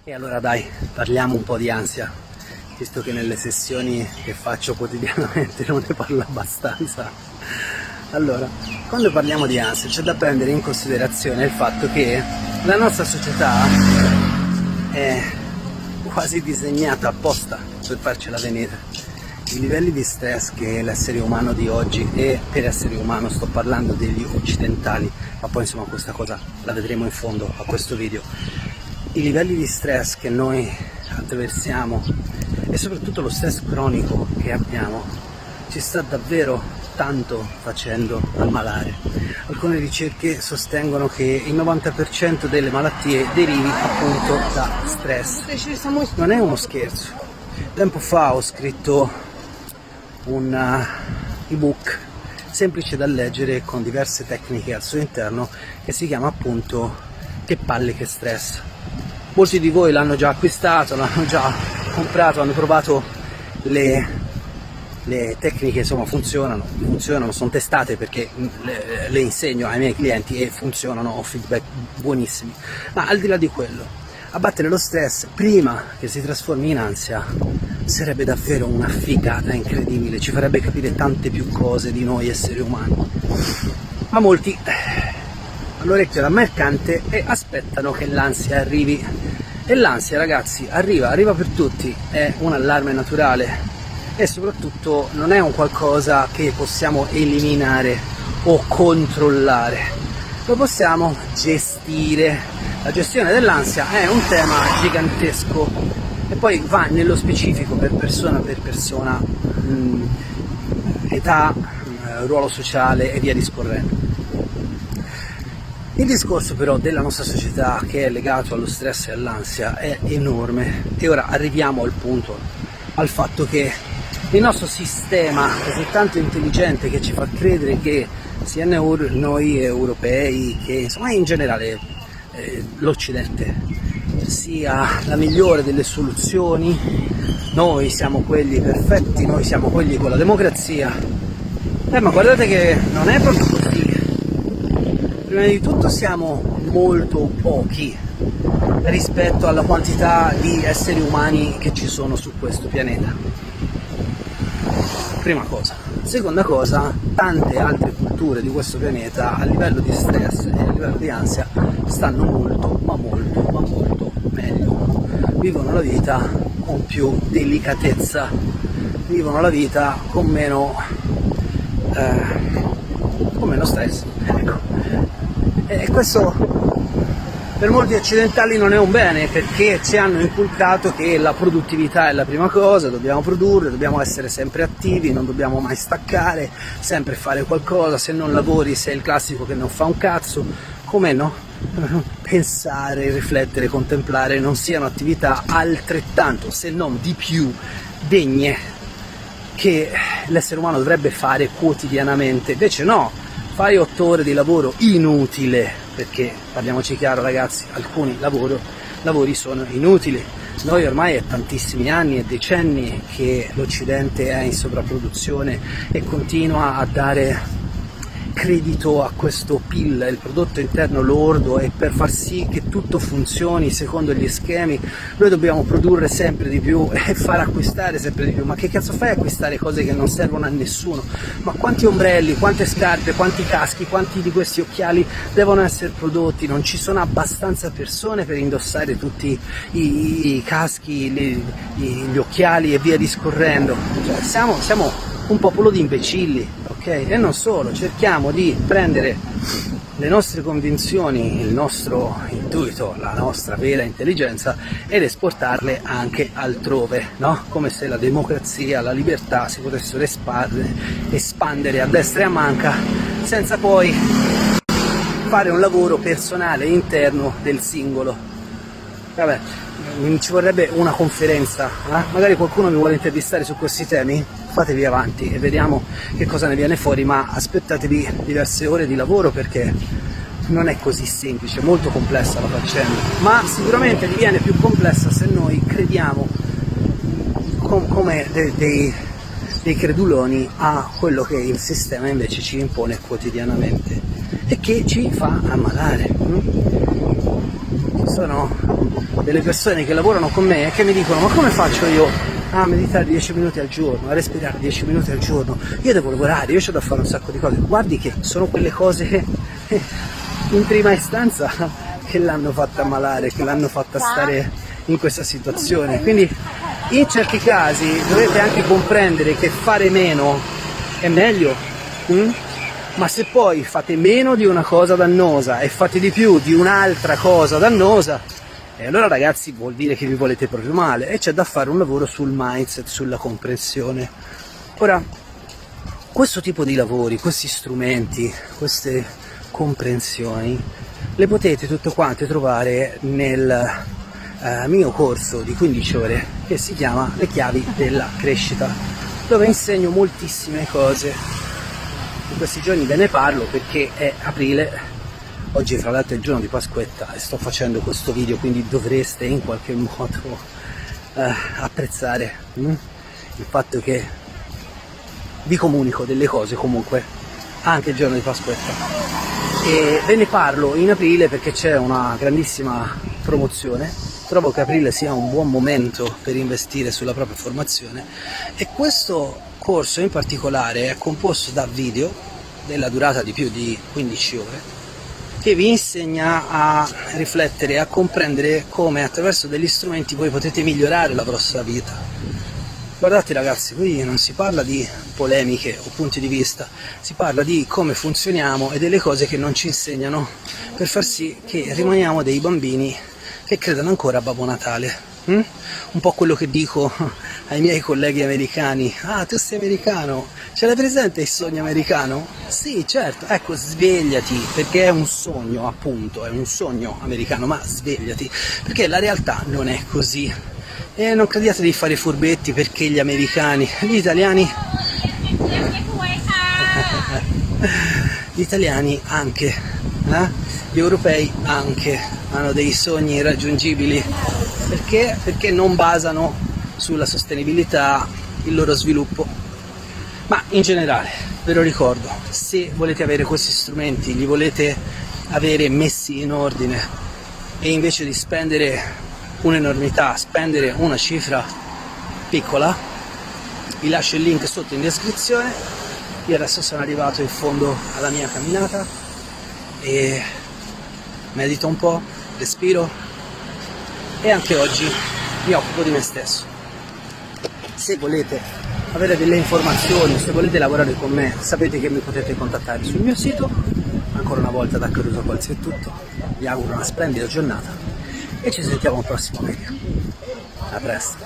E allora dai, parliamo un po' di ansia, visto che nelle sessioni che faccio quotidianamente non ne parlo abbastanza. Allora, quando parliamo di ansia c'è da prendere in considerazione il fatto che la nostra società è quasi disegnata apposta per farcela venire. I livelli di stress che l'essere umano di oggi, e per essere umano sto parlando degli occidentali, ma poi insomma questa cosa la vedremo in fondo a questo video, i livelli di stress che noi attraversiamo e soprattutto lo stress cronico che abbiamo ci sta davvero tanto facendo ammalare. Alcune ricerche sostengono che il 90% delle malattie derivi appunto da stress. Non è uno scherzo. Tempo fa ho scritto un ebook semplice da leggere con diverse tecniche al suo interno che si chiama appunto Che palle che stress. Molti di voi l'hanno già acquistato, l'hanno già comprato, hanno provato le tecniche, insomma funzionano, sono testate perché le insegno ai miei clienti e funzionano, ho feedback buonissimi. Ma al di là di quello, abbattere lo stress prima che si trasformi in ansia sarebbe davvero una figata incredibile, ci farebbe capire tante più cose di noi esseri umani. Ma molti hanno l'orecchio da mercante e aspettano che l'ansia arrivi. E l'ansia, ragazzi, arriva per tutti, è un allarme naturale e soprattutto non è un qualcosa che possiamo eliminare o controllare, lo possiamo gestire. La gestione dell'ansia è un tema gigantesco e poi va nello specifico per persona, età, ruolo sociale e via discorrendo. Il discorso però della nostra società che è legato allo stress e all'ansia è enorme e ora arriviamo al punto, al fatto che il nostro sistema è così tanto intelligente che ci fa credere che sia noi europei che insomma in generale l'Occidente sia la migliore delle soluzioni, noi siamo quelli perfetti, noi siamo quelli con la democrazia, ma guardate che non è proprio così. Prima di tutto siamo molto pochi rispetto alla quantità di esseri umani che ci sono su questo pianeta. Prima cosa. Seconda cosa, tante altre culture di questo pianeta a livello di stress e a livello di ansia stanno molto meglio. Vivono la vita con più delicatezza, vivono la vita con meno stress. Ecco. E questo per molti occidentali non è un bene, perché ci hanno inculcato che la produttività è la prima cosa, dobbiamo produrre, dobbiamo essere sempre attivi, non dobbiamo mai staccare, sempre fare qualcosa, se non lavori sei il classico che non fa un cazzo. Come no? Pensare, riflettere, contemplare non siano attività altrettanto, se non di più, degne che l'essere umano dovrebbe fare quotidianamente. Invece no, fai 8 ore di lavoro inutile, perché parliamoci chiaro ragazzi, alcuni lavori sono inutili. Noi ormai è tantissimi anni e decenni che l'Occidente è in sovrapproduzione e continua a dare credito a questo PIL, il prodotto interno lordo, e per far sì che tutto funzioni secondo gli schemi noi dobbiamo produrre sempre di più e far acquistare sempre di più. Ma che cazzo fai a acquistare cose che non servono a nessuno? Ma quanti ombrelli, quante scarpe, quanti caschi, quanti di questi occhiali devono essere prodotti? Non ci sono abbastanza persone per indossare tutti i caschi, gli occhiali e via discorrendo. Cioè, siamo un popolo di imbecilli, ok? E non solo, cerchiamo di prendere le nostre convinzioni, il nostro intuito, la nostra vera intelligenza ed esportarle anche altrove, no? Come se la democrazia, la libertà si potessero espandere a destra e a manca senza poi fare un lavoro personale interno del singolo. Vabbè, ci vorrebbe una conferenza, magari qualcuno mi vuole intervistare su questi temi, fatevi avanti e vediamo che cosa ne viene fuori, ma aspettatevi diverse ore di lavoro perché non è così semplice, è molto complessa la faccenda, ma sicuramente diviene più complessa se noi crediamo come dei creduloni a quello che il sistema invece ci impone quotidianamente e che ci fa ammalare. sono delle persone che lavorano con me e che mi dicono: ma come faccio io a meditare 10 minuti al giorno, a respirare 10 minuti al giorno? Io devo lavorare, io ho da fare un sacco di cose. Guardi che sono quelle cose che in prima istanza che l'hanno fatta ammalare, che l'hanno fatta stare in questa situazione. Quindi in certi casi dovete anche comprendere che fare meno è meglio, ma se poi fate meno di una cosa dannosa e fate di più di un'altra cosa dannosa, e allora ragazzi vuol dire che vi volete proprio male, e c'è da fare un lavoro sul mindset, sulla comprensione. Ora, questo tipo di lavori, questi strumenti, queste comprensioni, le potete tutte quante trovare nel mio corso di 15 ore che si chiama Le chiavi della crescita, dove insegno moltissime cose. In questi giorni ve ne parlo perché è aprile, oggi fra l'altro è il giorno di Pasquetta e sto facendo questo video, quindi dovreste in qualche modo apprezzare il fatto che vi comunico delle cose comunque anche il giorno di Pasquetta. E ve ne parlo in aprile perché c'è una grandissima promozione. Trovo che aprile sia un buon momento per investire sulla propria formazione, e questo corso in particolare è composto da video della durata di più di 15 ore che vi insegna a riflettere, a comprendere come attraverso degli strumenti voi potete migliorare la vostra vita. Guardate ragazzi, qui non si parla di polemiche o punti di vista, si parla di come funzioniamo e delle cose che non ci insegnano per far sì che rimaniamo dei bambini che credono ancora a Babbo Natale. Un po' quello che dico ai miei colleghi americani: ah, tu sei americano, ce l'hai presente il sogno americano? Sì, certo, ecco, svegliati, perché è un sogno, appunto, è un sogno americano, ma svegliati, perché la realtà non è così. E non crediate di fare furbetti, perché gli americani, gli italiani anche, gli europei anche hanno dei sogni irraggiungibili. Perché? Perché non basano sulla sostenibilità il loro sviluppo. Ma in generale, ve lo ricordo, se volete avere questi strumenti, li volete avere messi in ordine, e invece di spendere un'enormità, spendere una cifra piccola, vi lascio il link sotto in descrizione. Io adesso sono arrivato in fondo alla mia camminata e medito un po', respiro, e anche oggi mi occupo di me stesso. Se volete avere delle informazioni, se volete lavorare con me, sapete che mi potete contattare sul mio sito. Ancora una volta da Caruso Colzi è tutto, vi auguro una splendida giornata e ci sentiamo al prossimo video. A presto.